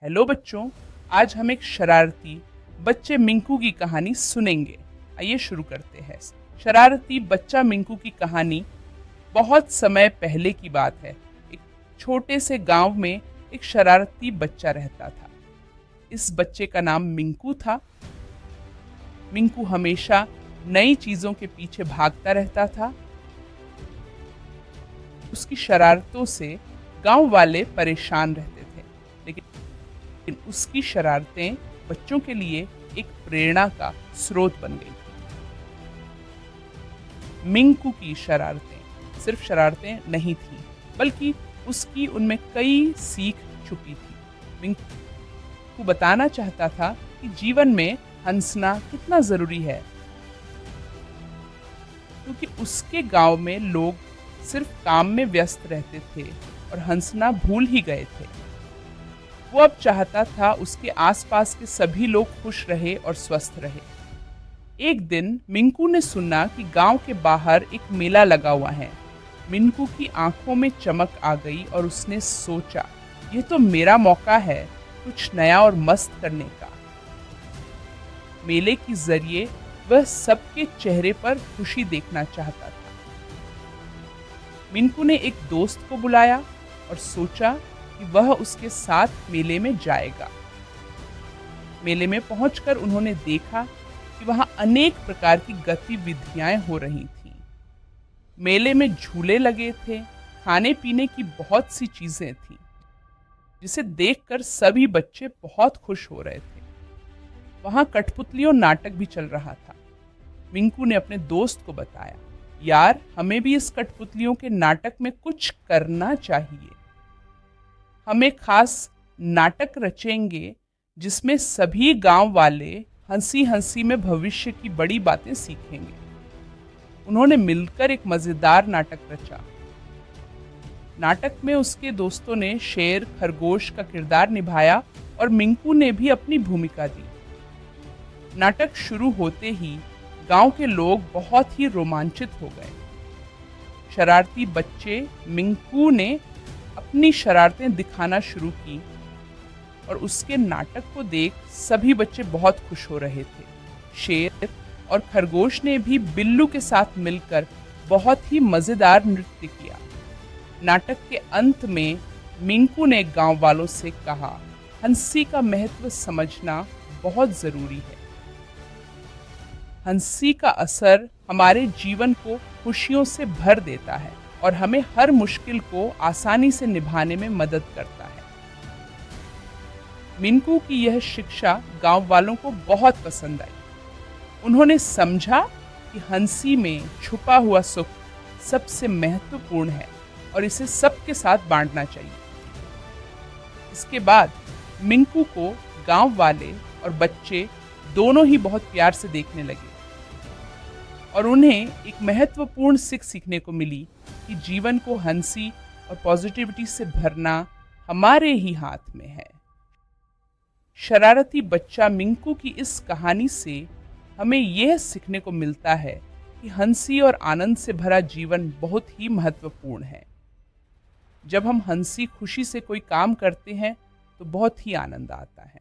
Hello बच्चों, आज हम एक शरारती बच्चे मिंकू की कहानी सुनेंगे। आइए शुरू करते हैं। शरारती बच्चा मिंकू की कहानी बहुत समय पहले की बात है। एक छोटे से गांव में एक शरारती बच्चा रहता था। इस बच्चे का नाम मिंकू था। मिंकू हमेशा नई चीजों के पीछे भागता रहता था। उसकी शरारतों से गांव वाले परेशान रहते थे, लेकिन उसकी शरारतें बच्चों के लिए एक प्रेरणा का स्रोत बन गई थी। मिंकू की शरारतें सिर्फ शरारतें नहीं थीं, बल्कि उसकी उनमें कई सीख छुपी थी। मिंकू बताना चाहता था कि जीवन में हंसना कितना जरूरी है, क्योंकि उसके गांव में लोग सिर्फ काम में व्यस्त रहते थे और हंसना भूल ही गए थे। वो अब चाहता था उसके आसपास के सभी लोग खुश रहे और स्वस्थ रहे। एक दिन मिंकू ने सुना कि गांव के बाहर एक मेला लगा हुआ है। मिंकू की आंखों में चमक आ गई और उसने सोचा, यह तो मेरा मौका है कुछ नया और मस्त करने का। मेले के जरिए वह सबके चेहरे पर खुशी देखना चाहता था। मिंकू ने एक दोस्त को बुलाया और सोचा कि वह उसके साथ मेले में जाएगा। मेले में पहुंचकर उन्होंने देखा कि वहां अनेक प्रकार की गतिविधियां हो रही थीं। मेले में झूले लगे थे, खाने पीने की बहुत सी चीजें थीं, जिसे देखकर सभी बच्चे बहुत खुश हो रहे थे। वहां कठपुतलियों नाटक भी चल रहा था। मिंकू ने अपने दोस्त को बताया, यार हमें भी इस कठपुतलियों के नाटक में कुछ करना चाहिए। हम एक खास नाटक रचेंगे जिसमें सभी गांव वाले हंसी हंसी में भविष्य की बड़ी बातें सीखेंगे। उन्होंने मिलकर एक मजेदार नाटक रचा। नाटक में उसके दोस्तों ने शेर खरगोश का किरदार निभाया और मिंकू ने भी अपनी भूमिका दी। नाटक शुरू होते ही गांव के लोग बहुत ही रोमांचित हो गए। शरारती बच्चे मिंकू ने अपनी शरारतें दिखाना शुरू की और उसके नाटक को देख सभी बच्चे बहुत खुश हो रहे थे। शेर और खरगोश ने भी बिल्लू के साथ मिलकर बहुत ही मजेदार नृत्य किया। नाटक के अंत में मिंकू ने गांव वालों से कहा, हंसी का महत्व समझना बहुत जरूरी है। हंसी का असर हमारे जीवन को खुशियों से भर देता है और हमें हर मुश्किल को आसानी से निभाने में मदद करता है। मिंकू की यह शिक्षा गांव वालों को बहुत पसंद आई। उन्होंने समझा कि हंसी में छुपा हुआ सुख सबसे महत्वपूर्ण है और इसे सबके साथ बांटना चाहिए। इसके बाद मिंकू को गांव वाले और बच्चे दोनों ही बहुत प्यार से देखने लगे और उन्हें एक महत्वपूर्ण सीख सीखने को मिली कि जीवन को हंसी और पॉजिटिविटी से भरना हमारे ही हाथ में है। शरारती बच्चा मिंकू की इस कहानी से हमें यह सीखने को मिलता है कि हंसी और आनंद से भरा जीवन बहुत ही महत्वपूर्ण है। जब हम हंसी खुशी से कोई काम करते हैं तो बहुत ही आनंद आता है।